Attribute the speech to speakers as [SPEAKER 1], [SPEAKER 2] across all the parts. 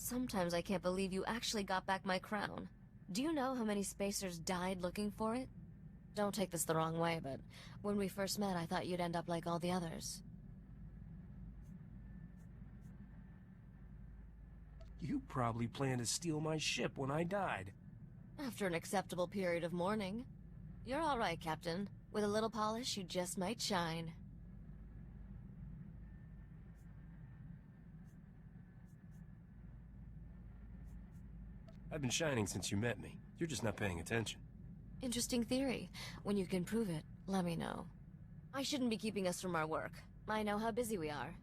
[SPEAKER 1] Sometimes I can't believe you actually got back my crown. Do you know how many spacers died looking for it? Don't take this the wrong way, but when we first met, I thought you'd end up like all the others.
[SPEAKER 2] You probably planned to steal my ship when I died.
[SPEAKER 1] After an acceptable period of mourning. You're all right, Captain. With a little polish, you just might shine.
[SPEAKER 2] I've been shining since you met me. You're just not paying attention.
[SPEAKER 1] Interesting theory. When you can prove it, let me know. I shouldn't be keeping us from our work. I know how busy we are.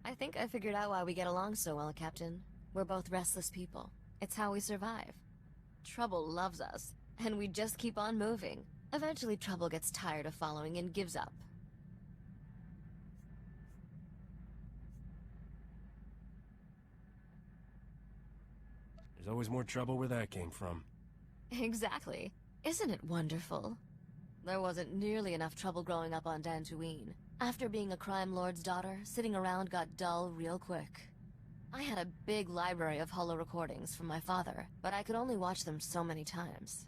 [SPEAKER 1] I think I figured out why we get along so well, Captain. We're both restless people. It's how we survive. Trouble loves us, and we just keep on moving. Eventually, Trouble gets tired of following and gives up.
[SPEAKER 2] There's always more trouble where that came from.
[SPEAKER 1] Exactly. Isn't it wonderful? There wasn't nearly enough trouble growing up on Dantooine. After being a crime lord's daughter, sitting around got dull real quick. I had a big library of holo recordings from my father, but I could only watch them so many times.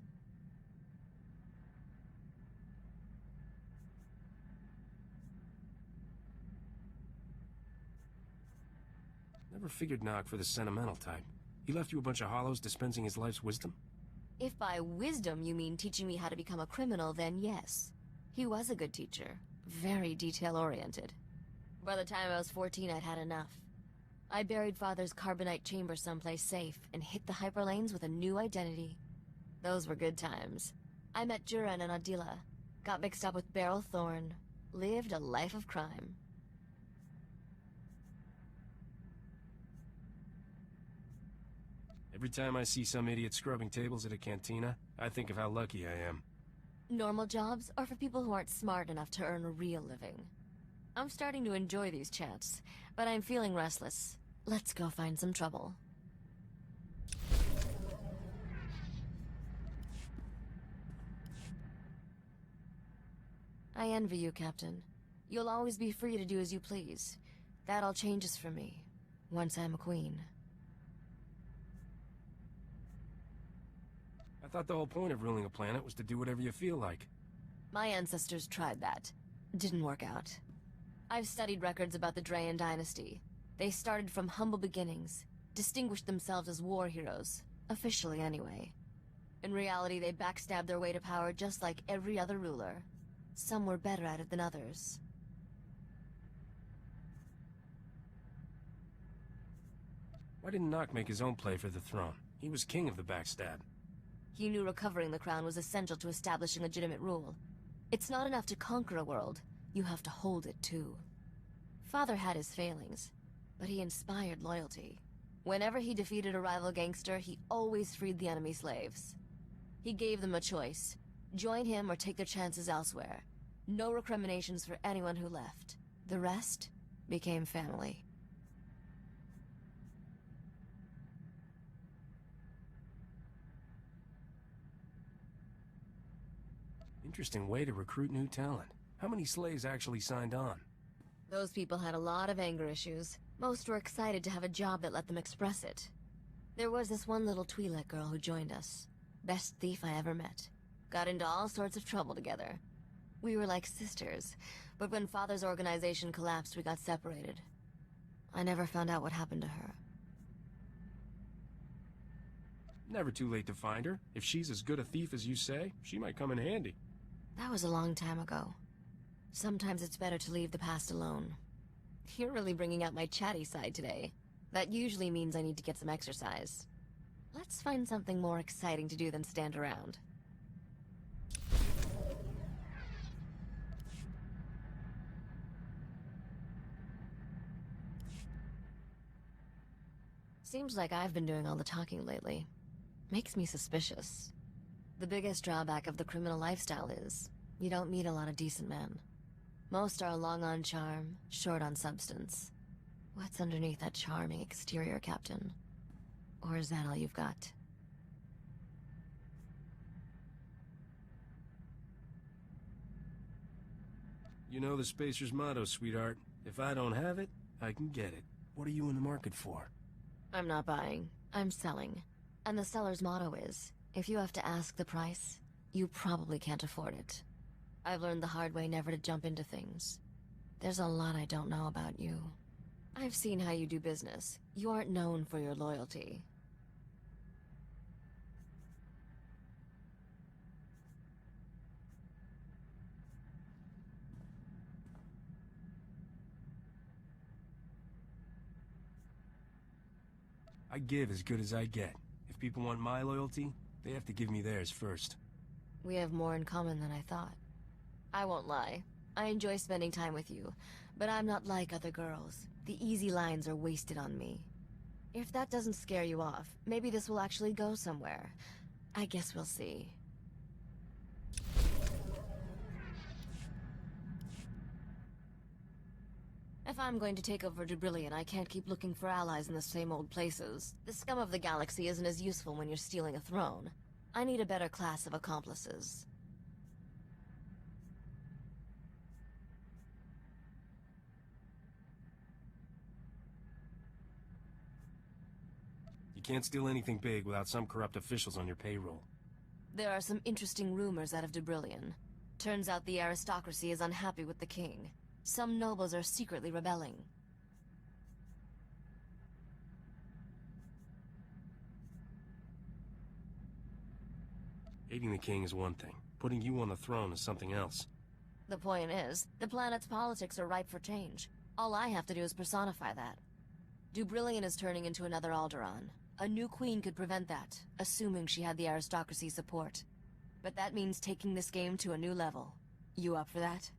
[SPEAKER 2] Never figured Nog for the sentimental type. He left you a bunch of holos dispensing his life's wisdom?
[SPEAKER 1] If by wisdom you mean teaching me how to become a criminal, then yes. He was a good teacher. Very detail-oriented. By the time I was 14, I'd had enough. I buried Father's carbonite chamber someplace safe and hit the hyperlanes with a new identity. Those were good times. I met Drayen and Adila, got mixed up with Beryl Thorne, lived a life of crime.
[SPEAKER 2] Every time I see some idiot scrubbing tables at a cantina, I think of how lucky I am.
[SPEAKER 1] Normal jobs are for people who aren't smart enough to earn a real living. I'm starting to enjoy these chats, but I'm feeling restless. Let's go find some trouble. I envy you, Captain. You'll always be free to do as you please. That all changes for me, once I'm a queen.
[SPEAKER 2] I thought the whole point of ruling a planet was to do whatever you feel like.
[SPEAKER 1] My ancestors tried that. Didn't work out. I've studied records about the Drayen dynasty. They started from humble beginnings, distinguished themselves as war heroes, officially anyway. In reality, they backstabbed their way to power just like every other ruler. Some were better at it than others.
[SPEAKER 2] Why didn't Nog make his own play for the throne? He was king of the backstab.
[SPEAKER 1] He knew recovering the crown was essential to establishing legitimate rule. It's not enough to conquer a world, you have to hold it too. Father had his failings, but he inspired loyalty. Whenever he defeated a rival gangster, he always freed the enemy slaves. He gave them a choice: join him or take their chances elsewhere. No recriminations for anyone who left. The rest became family.
[SPEAKER 2] Interesting way to recruit new talent. How many slaves actually signed on?
[SPEAKER 1] Those people had a lot of anger issues. Most were excited to have a job that let them express it. There was this one little Twi'lek girl who joined us. Best thief I ever met. Got into all sorts of trouble together. We were like sisters, but when Father's organization collapsed, we got separated. I never found out what happened to her.
[SPEAKER 2] Never too late to find her. If she's as good a thief as you say, she might come in handy.
[SPEAKER 1] That was a long time ago. Sometimes it's better to leave the past alone. You're really bringing out my chatty side today. That usually means I need to get some exercise. Let's find something more exciting to do than stand around. Seems like I've been doing all the talking lately. Makes me suspicious. The biggest drawback of the criminal lifestyle is, you don't meet a lot of decent men. Most are long on charm, short on substance. What's underneath that charming exterior, Captain? Or is that all you've got?
[SPEAKER 2] You know the Spacer's motto, sweetheart. If I don't have it, I can get it. What are you in the market for?
[SPEAKER 1] I'm not buying. I'm selling. And the seller's motto is, if you have to ask the price, you probably can't afford it. I've learned the hard way never to jump into things. There's a lot I don't know about you. I've seen how you do business. You aren't known for your loyalty.
[SPEAKER 2] I give as good as I get. If people want my loyalty, they have to give me theirs first.
[SPEAKER 1] We have more in common than I thought. I won't lie. I enjoy spending time with you, but I'm not like other girls. The easy lines are wasted on me. If that doesn't scare you off, maybe this will actually go somewhere. I guess we'll see. If I'm going to take over Drayen, I can't keep looking for allies in the same old places. The scum of the galaxy isn't as useful when you're stealing a throne. I need a better class of accomplices.
[SPEAKER 2] You can't steal anything big without some corrupt officials on your payroll.
[SPEAKER 1] There are some interesting rumors out of Drayen. Turns out the aristocracy is unhappy with the king. Some nobles are secretly rebelling.
[SPEAKER 2] Hating the king is one thing. Putting you on the throne is something else.
[SPEAKER 1] The point is, the planet's politics are ripe for change. All I have to do is personify that. Drayen is turning into another Alderaan. A new queen could prevent that, assuming she had the aristocracy's support. But that means taking this game to a new level. You up for that?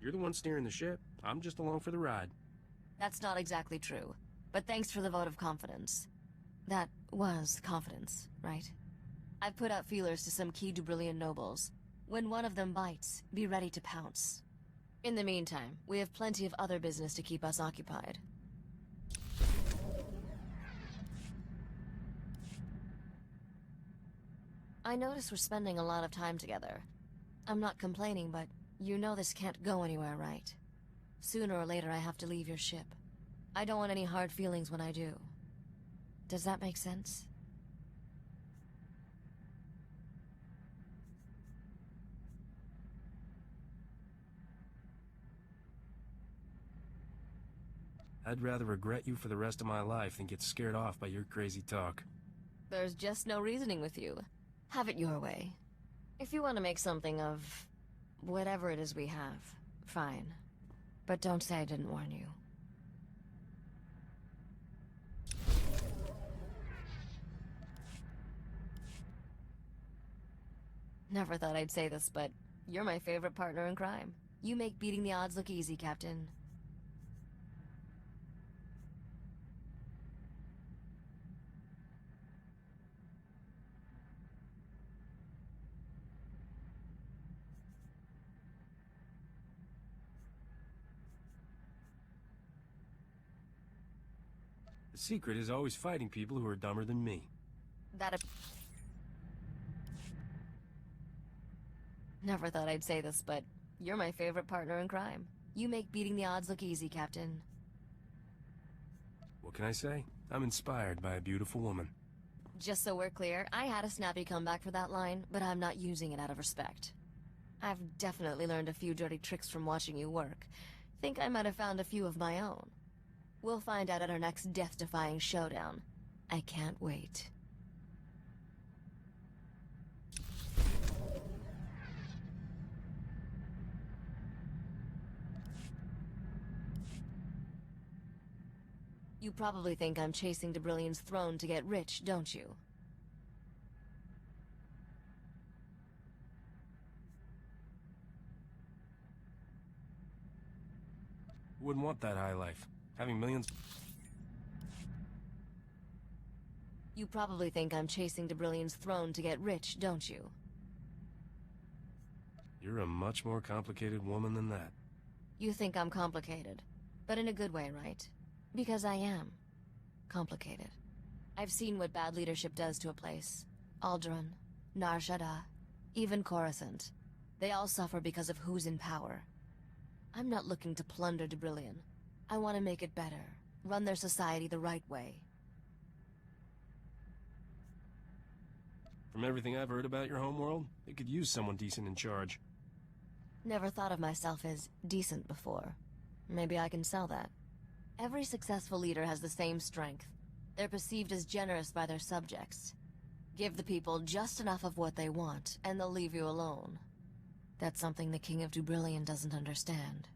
[SPEAKER 2] You're the one steering the ship. I'm just along for the ride.
[SPEAKER 1] That's not exactly true. But thanks for the vote of confidence. That was confidence, right? I've put out feelers to some key Drayen nobles. When one of them bites, be ready to pounce. In the meantime, we have plenty of other business to keep us occupied. I notice we're spending a lot of time together. I'm not complaining, but you know this can't go anywhere, right? Sooner or later I have to leave your ship. I don't want any hard feelings when I do. Does that make sense?
[SPEAKER 2] I'd rather regret you for the rest of my life than get scared off by your crazy talk.
[SPEAKER 1] There's just no reasoning with you. Have it your way. If you want to make something of whatever it is we have, fine. But don't say I didn't warn you. Never thought I'd say this, but you're my favorite partner in crime. You make beating the odds look easy, Captain.
[SPEAKER 2] The secret is always fighting people who are dumber than me.
[SPEAKER 1] Never thought I'd say this, but you're my favorite partner in crime. You make beating the odds look easy, Captain.
[SPEAKER 2] What can I say? I'm inspired by a beautiful woman.
[SPEAKER 1] Just so we're clear, I had a snappy comeback for that line, but I'm not using it out of respect. I've definitely learned a few dirty tricks from watching you work. Think I might have found a few of my own. We'll find out at our next death-defying showdown. I can't wait. You probably think I'm chasing Dryen's throne to get rich, don't you?
[SPEAKER 2] Wouldn't want that high life. Having millions...
[SPEAKER 1] You probably think I'm chasing Dryen's throne to get rich, don't you?
[SPEAKER 2] You're a much more complicated woman than that.
[SPEAKER 1] You think I'm complicated, but in a good way, right? Because I am complicated. I've seen what bad leadership does to a place. Alderaan, Nar Shaddaa, even Coruscant. They all suffer because of who's in power. I'm not looking to plunder Dubrillion. I want to make it better, run their society the right way.
[SPEAKER 2] From everything I've heard about your homeworld, they could use someone decent in charge.
[SPEAKER 1] Never thought of myself as decent before. Maybe I can sell that. Every successful leader has the same strength. They're perceived as generous by their subjects. Give the people just enough of what they want, and they'll leave you alone. That's something the King of Dubrillion doesn't understand.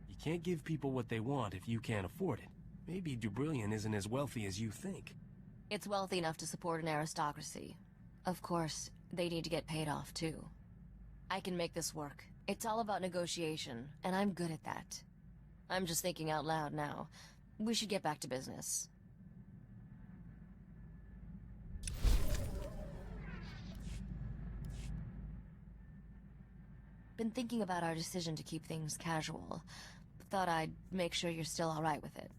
[SPEAKER 2] You can't give people what they want if you can't afford it. Maybe Dubrillion isn't as wealthy as you think.
[SPEAKER 1] It's wealthy enough to support an aristocracy. Of course, they need to get paid off, too. I can make this work. It's all about negotiation, and I'm good at that. I'm just thinking out loud now. We should get back to business. Been thinking about our decision to keep things casual. Thought I'd make sure you're still all right with it.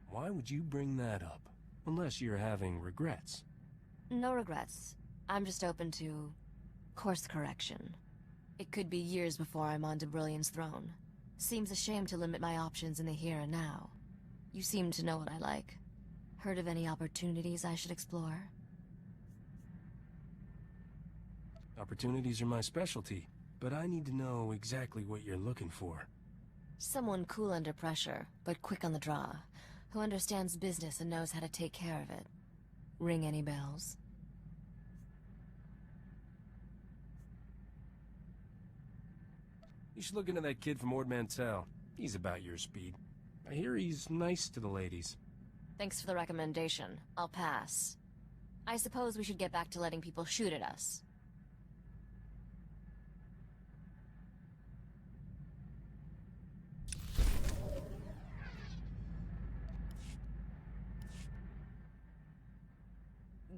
[SPEAKER 2] Why would you bring that up? Unless you're having regrets.
[SPEAKER 1] No regrets. I'm just open to course correction. It could be years before I'm on Dubrillion's throne. Seems a shame to limit my options in the here and now. You seem to know what I like. Heard of any opportunities I should explore?
[SPEAKER 2] Opportunities are my specialty, but I need to know exactly what you're looking for.
[SPEAKER 1] Someone cool under pressure, but quick on the draw. Who understands business and knows how to take care of it. Ring any bells?
[SPEAKER 2] You should look into that kid from Ord Mantell. He's about your speed. I hear he's nice to the ladies.
[SPEAKER 1] Thanks for the recommendation. I'll pass. I suppose we should get back to letting people shoot at us.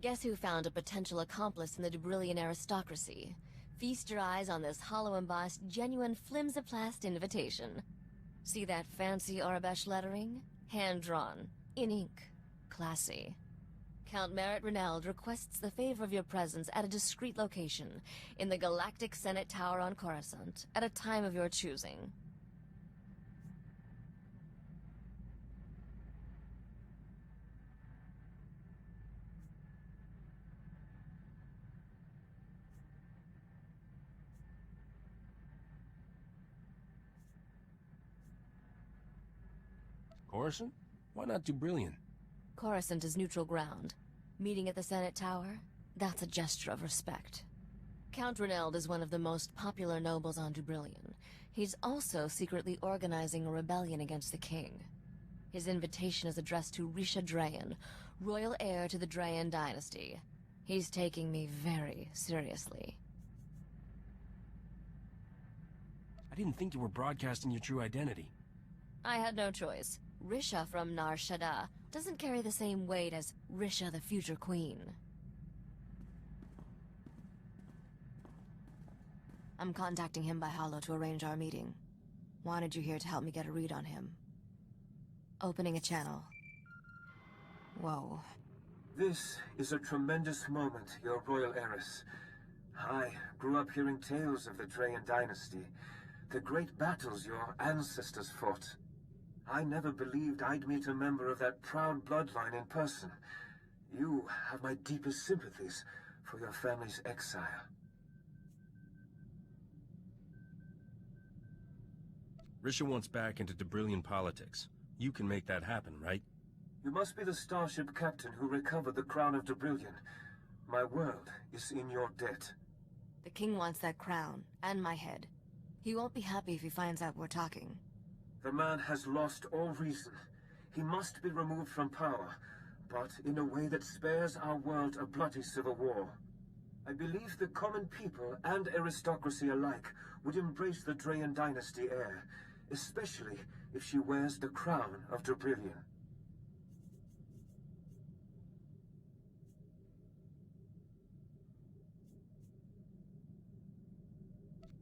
[SPEAKER 1] Guess who found a potential accomplice in the Dubrillion aristocracy? Feast your eyes on this hollow-embossed, genuine flimsiplast invitation. See that fancy Arabesh lettering? Hand-drawn. In ink. Classy. Count Merritt Rineld requests the favor of your presence at a discreet location, in the Galactic Senate Tower on Coruscant, at a time of your choosing.
[SPEAKER 2] Coruscant? Why not Dubrillion?
[SPEAKER 1] Coruscant is neutral ground. Meeting at the Senate Tower? That's a gesture of respect. Count Rineld is one of the most popular nobles on Dubrillion. He's also secretly organizing a rebellion against the king. His invitation is addressed to Risha Drayen, royal heir to the Drayen dynasty. He's taking me very seriously.
[SPEAKER 2] I didn't think you were broadcasting your true identity.
[SPEAKER 1] I had no choice. Risha from Nar Shaddaa doesn't carry the same weight as Risha the future queen. I'm contacting him by holo to arrange our meeting. Wanted you here to help me get a read on him. Opening a channel. Whoa.
[SPEAKER 3] This is a tremendous moment, your royal heiress. I grew up hearing tales of the Drayen dynasty, the great battles your ancestors fought. I never believed I'd meet a member of that proud bloodline in person. You have my deepest sympathies for your family's exile.
[SPEAKER 2] Risha wants back into Dubrillion politics. You can make that happen, right?
[SPEAKER 3] You must be the starship captain who recovered the crown of Dubrillion. My world is in your debt.
[SPEAKER 1] The king wants that crown, and my head. He won't be happy if he finds out we're talking.
[SPEAKER 3] The man has lost all reason. He must be removed from power, but in a way that spares our world a bloody civil war. I believe the common people and aristocracy alike would embrace the Drayen dynasty heir. especially if she wears the crown of Drayen.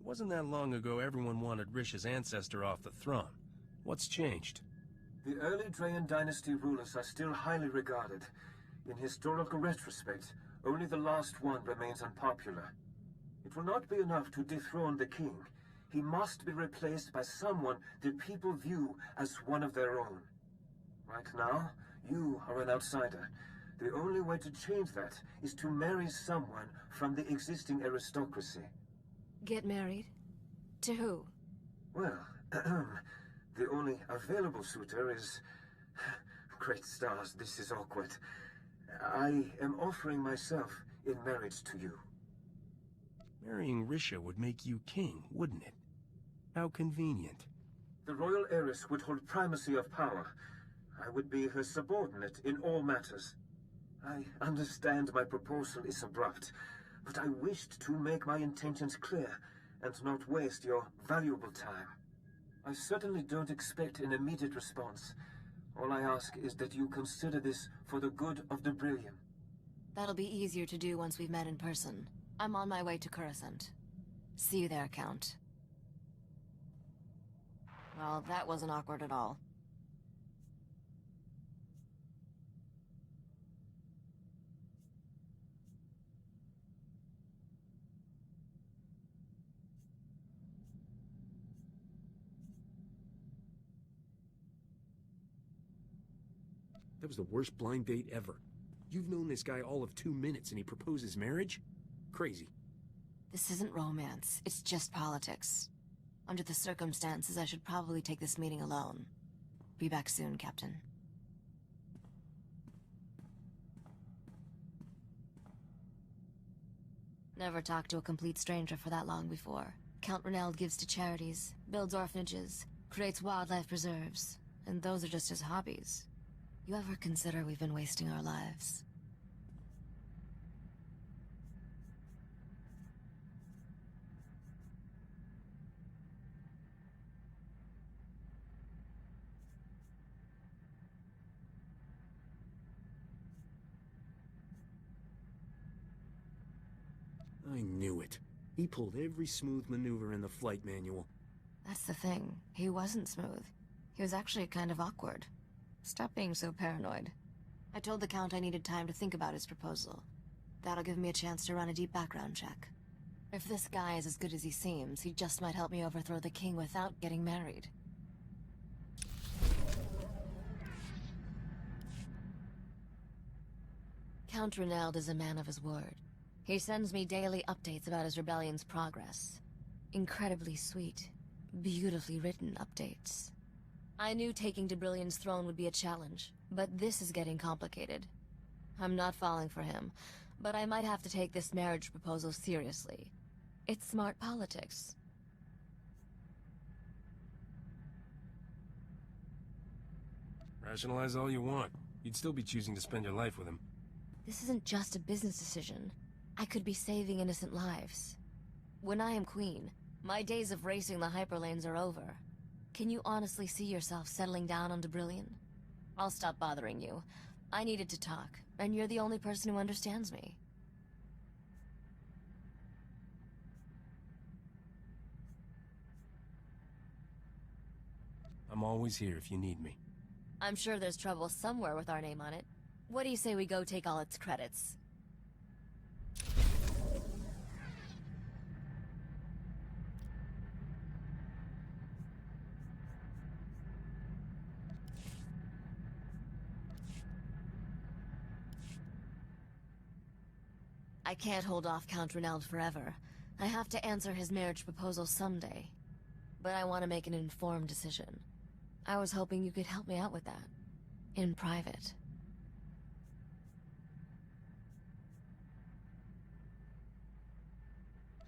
[SPEAKER 2] Wasn't that long ago everyone wanted Risha's ancestor off the throne. What's changed?
[SPEAKER 3] The early Drayen dynasty rulers are still highly regarded. In historical retrospect, only the last one remains unpopular. It will not be enough to dethrone the king. He must be replaced by someone the people view as one of their own. Right now, you are an outsider. The only way to change that is to marry someone from the existing aristocracy.
[SPEAKER 1] Get married? To who?
[SPEAKER 3] Well, the only available suitor is... Great stars, this is awkward. I am offering myself in marriage to you.
[SPEAKER 2] Marrying Risha would make you king, wouldn't it? How convenient.
[SPEAKER 3] The royal heiress would hold primacy of power. I would be her subordinate in all matters. I understand my proposal is abrupt, but I wished to make my intentions clear and not waste your valuable time. I certainly don't expect an immediate response. All I ask is that you consider this for the good of Drayen.
[SPEAKER 1] That'll be easier to do once we've met in person. I'm on my way to Coruscant. See you there, Count. Well, that wasn't awkward at all.
[SPEAKER 2] That was the worst blind date ever. You've known this guy all of 2 minutes and he proposes marriage? Crazy.
[SPEAKER 1] This isn't romance, it's just politics. Under the circumstances, I should probably take this meeting alone. Be back soon, Captain. Never talked to a complete stranger for that long before. Count Rineld gives to charities, builds orphanages, creates wildlife preserves, and those are just his hobbies. You ever consider we've been wasting our lives?
[SPEAKER 2] I knew it. He pulled every smooth maneuver in the flight manual.
[SPEAKER 1] That's the thing. He wasn't smooth. He was actually kind of awkward. Stop being so paranoid. I told the Count I needed time to think about his proposal. That'll give me a chance to run a deep background check. If this guy is as good as he seems, he just might help me overthrow the king without getting married. Count Rineld is a man of his word. He sends me daily updates about his rebellion's progress. Incredibly sweet, beautifully written updates. I knew taking Dryen's throne would be a challenge, but this is getting complicated. I'm not falling for him, but I might have to take this marriage proposal seriously. It's smart politics.
[SPEAKER 2] Rationalize all you want. You'd still be choosing to spend your life with him.
[SPEAKER 1] This isn't just a business decision. I could be saving innocent lives. When I am queen, my days of racing the hyperlanes are over. Can you honestly see yourself settling down on Drayen? I'll stop bothering you. I needed to talk, and you're the only person who understands me.
[SPEAKER 2] I'm always here if you need me.
[SPEAKER 1] I'm sure there's trouble somewhere with our name on it. What do you say we go take all its credits? I can't hold off Count Rineld forever. I have to answer his marriage proposal someday. But I want to make an informed decision. I was hoping you could help me out with that. In private.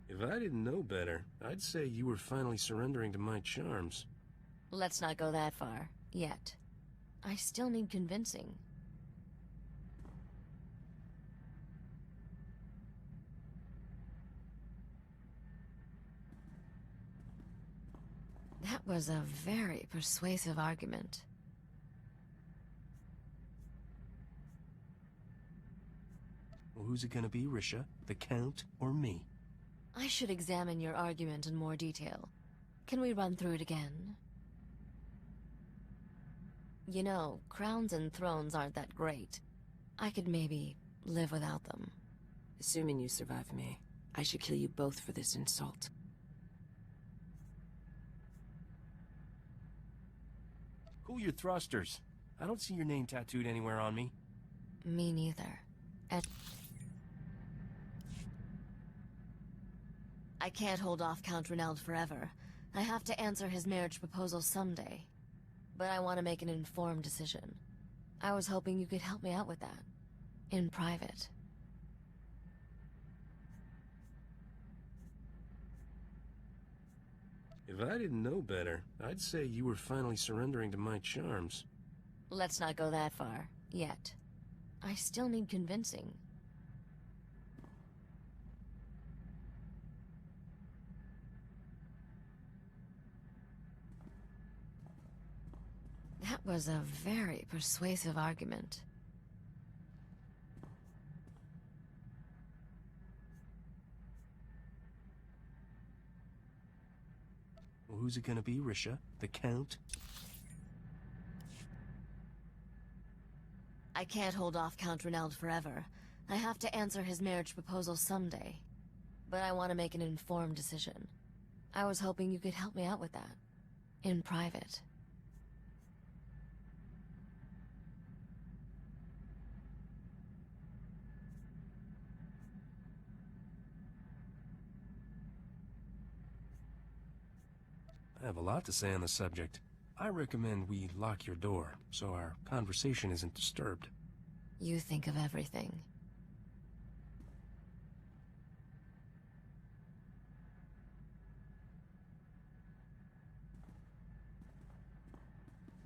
[SPEAKER 2] If I didn't know better, I'd say you were finally surrendering to my charms.
[SPEAKER 1] Let's not go that far. Yet. I still need convincing. That was a very persuasive argument.
[SPEAKER 2] Well, who's it gonna be, Risha? The Count or me?
[SPEAKER 1] I should examine your argument in more detail. Can we run through it again? You know, crowns and thrones aren't that great. I could maybe live without them.
[SPEAKER 4] Assuming you survive me, I should kill you both for this insult.
[SPEAKER 2] Cool your thrusters. I don't see your name tattooed anywhere on me.
[SPEAKER 1] Me neither. I can't hold off Count Rineld forever. I have to answer his marriage proposal someday. But I want to make an informed decision. I was hoping you could help me out with that. In private.
[SPEAKER 2] If I didn't know better, I'd say you were finally surrendering to my charms.
[SPEAKER 1] Let's not go that far. Yet. I still need convincing. That was a very persuasive argument.
[SPEAKER 2] Well, who's it gonna be, Risha? The Count?
[SPEAKER 1] I can't hold off Count Rineld forever. I have to answer his marriage proposal someday. But I want to make an informed decision. I was hoping you could help me out with that. In private.
[SPEAKER 2] I have a lot to say on the subject. I recommend we lock your door, so our conversation isn't disturbed.
[SPEAKER 1] You think of everything.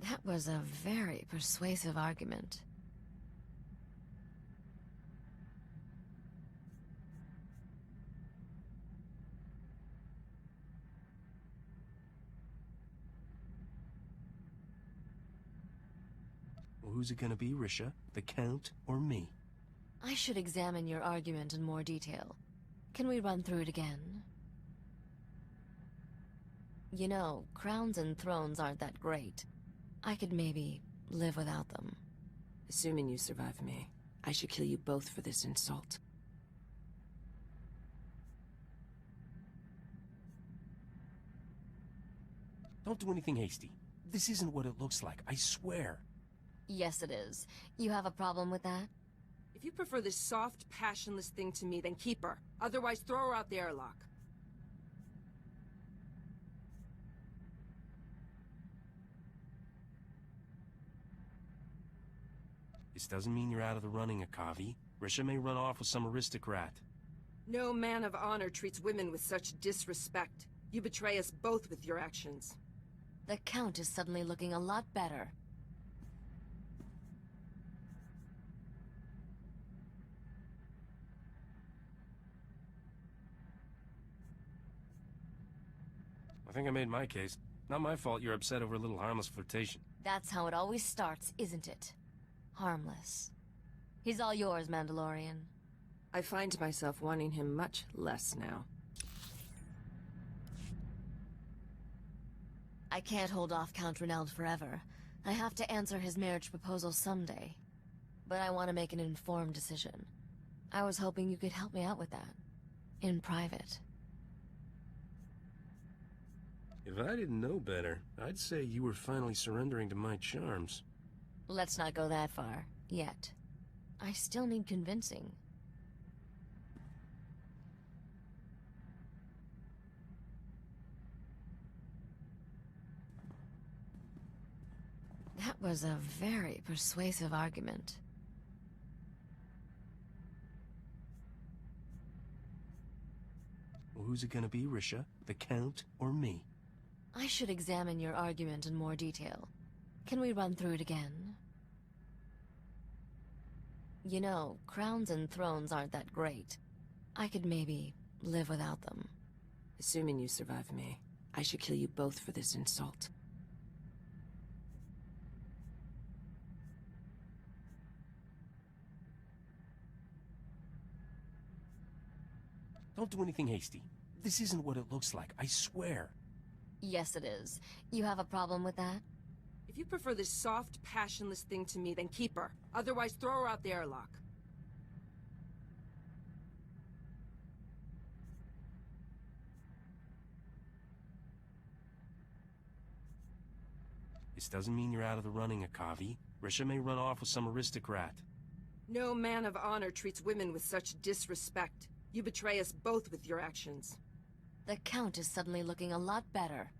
[SPEAKER 1] That was a very persuasive argument.
[SPEAKER 2] Well, who's it gonna be, Risha? The Count or me?
[SPEAKER 1] I should examine your argument in more detail. Can we run through it again? You know, crowns and thrones aren't that great. I could maybe live without them.
[SPEAKER 4] Assuming you survive me, I should kill you both for this insult.
[SPEAKER 2] Don't do anything hasty. This isn't what it looks like, I swear.
[SPEAKER 1] Yes, it is. You have a problem with that?
[SPEAKER 5] If you prefer this soft, passionless thing to me, then keep her. Otherwise, throw her out the airlock.
[SPEAKER 2] This doesn't mean you're out of the running, Akaavi. Risha may run off with some aristocrat.
[SPEAKER 5] No man of honor treats women with such disrespect. You betray us both with your actions.
[SPEAKER 1] The Count is suddenly looking a lot better.
[SPEAKER 2] I think I made my case. Not my fault you're upset over a little harmless flirtation.
[SPEAKER 1] That's how it always starts, isn't it? Harmless. He's all yours, Mandalorian.
[SPEAKER 4] I find myself wanting him much less now.
[SPEAKER 1] I can't hold off Count Rineld forever. I have to answer his marriage proposal someday. But I want to make an informed decision. I was hoping you could help me out with that. In private.
[SPEAKER 2] If I didn't know better, I'd say you were finally surrendering to my charms.
[SPEAKER 1] Let's not go that far. Yet. I still need convincing. That was a very persuasive argument.
[SPEAKER 2] Well, who's it gonna be, Risha? The Count or me?
[SPEAKER 1] I should examine your argument in more detail. Can we run through it again? You know, crowns and thrones aren't that great. I could maybe live without them.
[SPEAKER 4] Assuming you survive me, I should kill you both for this insult.
[SPEAKER 2] Don't do anything hasty. This isn't what it looks like, I swear.
[SPEAKER 1] Yes, it is. You have a problem with that?
[SPEAKER 5] If you prefer this soft, passionless thing to me, then keep her. Otherwise, throw her out the airlock.
[SPEAKER 2] This doesn't mean you're out of the running, Akaavi. Risha may run off with some aristocrat.
[SPEAKER 5] No man of honor treats women with such disrespect. You betray us both with your actions.
[SPEAKER 1] The Count is suddenly looking a lot better.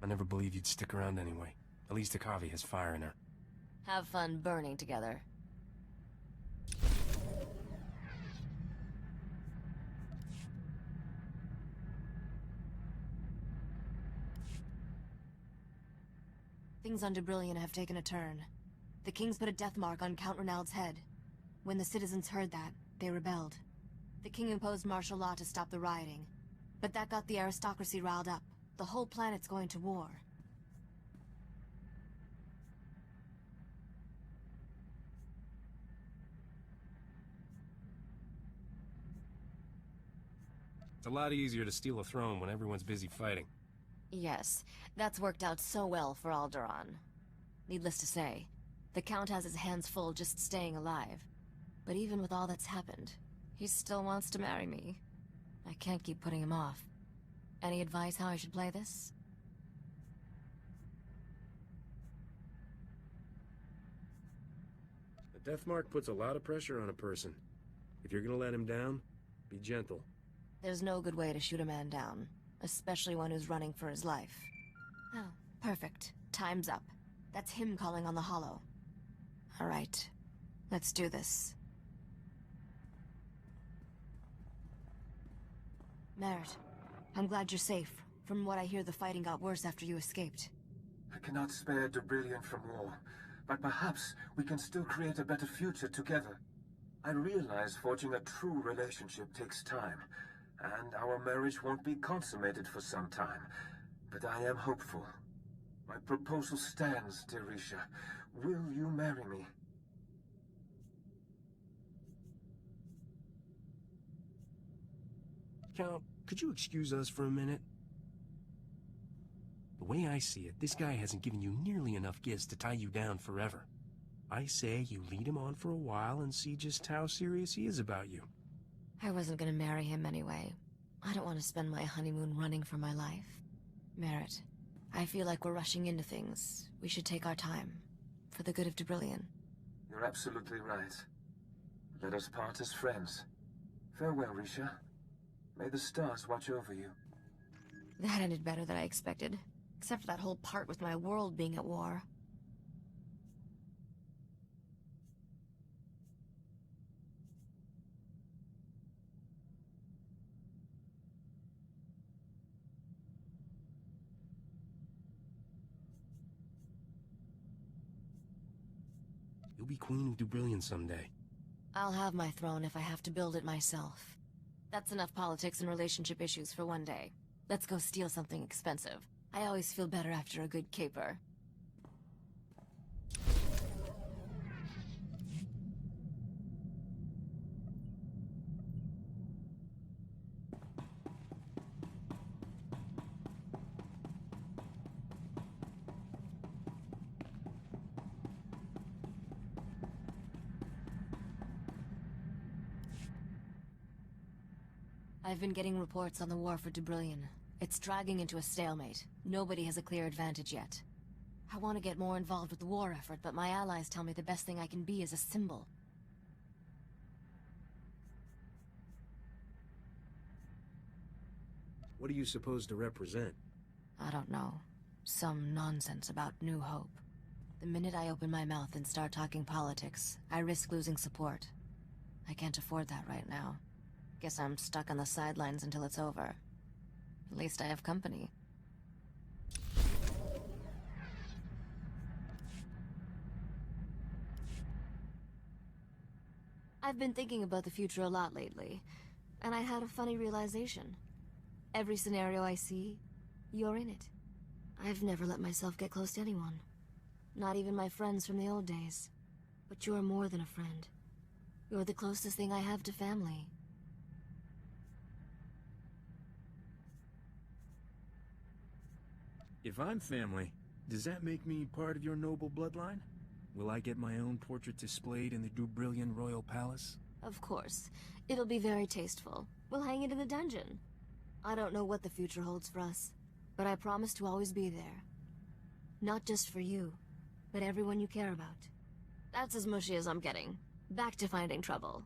[SPEAKER 2] I never believed you'd stick around anyway. At least Akaavi has fire in her.
[SPEAKER 1] Have fun burning together. Things on Drayen have taken a turn. The King's put a death mark on Count Rineld's head. When the citizens heard that, they rebelled. The King imposed martial law to stop the rioting. But that got the aristocracy riled up. The whole planet's going to war.
[SPEAKER 2] It's a lot easier to steal a throne when everyone's busy fighting.
[SPEAKER 1] Yes, that's worked out so well for Alderaan. Needless to say, the Count has his hands full just staying alive. But even with all that's happened, he still wants to marry me. I can't keep putting him off. Any advice how I should play this?
[SPEAKER 2] The death mark puts a lot of pressure on a person. If you're gonna let him down, be gentle.
[SPEAKER 1] There's no good way to shoot a man down, especially one who's running for his life. Oh, perfect. Time's up. That's him calling on the Hollow. All right, let's do this. Merritt, I'm glad you're safe. From what I hear, the fighting got worse after you escaped.
[SPEAKER 3] I cannot spare Drayen from war, but perhaps we can still create a better future together. I realize forging a true relationship takes time, and our marriage won't be consummated for some time, but I am hopeful. My proposal stands, dear Risha. Will you marry me?
[SPEAKER 2] Count, could you excuse us for a minute? The way I see it, this guy hasn't given you nearly enough gifts to tie you down forever. I say you lead him on for a while and see just how serious he is about you.
[SPEAKER 1] I wasn't gonna marry him anyway. I don't want to spend my honeymoon running for my life. Merritt, I feel like we're rushing into things. We should take our time. For the good of Drayen.
[SPEAKER 3] You're absolutely right. Let us part as friends. Farewell, Risha. May the stars watch over you.
[SPEAKER 1] That ended better than I expected. Except for that whole part with my world being at war.
[SPEAKER 2] You'll be queen of Drayen someday.
[SPEAKER 1] I'll have my throne if I have to build it myself. That's enough politics and relationship issues for one day. Let's go steal something expensive. I always feel better after a good caper. I've been getting reports on the war for Drayen. It's dragging into a stalemate. Nobody has a clear advantage yet. I want to get more involved with the war effort, but my allies tell me the best thing I can be is a symbol.
[SPEAKER 2] What are you supposed to represent?
[SPEAKER 1] I don't know. Some nonsense about New Hope. The minute I open my mouth and start talking politics, I risk losing support. I can't afford that right now. Guess I'm stuck on the sidelines until it's over. At least I have company. I've been thinking about the future a lot lately, and I had a funny realization. Every scenario I see, you're in it. I've never let myself get close to anyone. Not even my friends from the old days. But you're more than a friend. You're the closest thing I have to family.
[SPEAKER 2] If I'm family, does that make me part of your noble bloodline? Will I get my own portrait displayed in the Dubrillion Royal Palace?
[SPEAKER 1] Of course. It'll be very tasteful. We'll hang it in the dungeon. I don't know what the future holds for us, but I promise to always be there. Not just for you, but everyone you care about. That's as mushy as I'm getting. Back to finding trouble.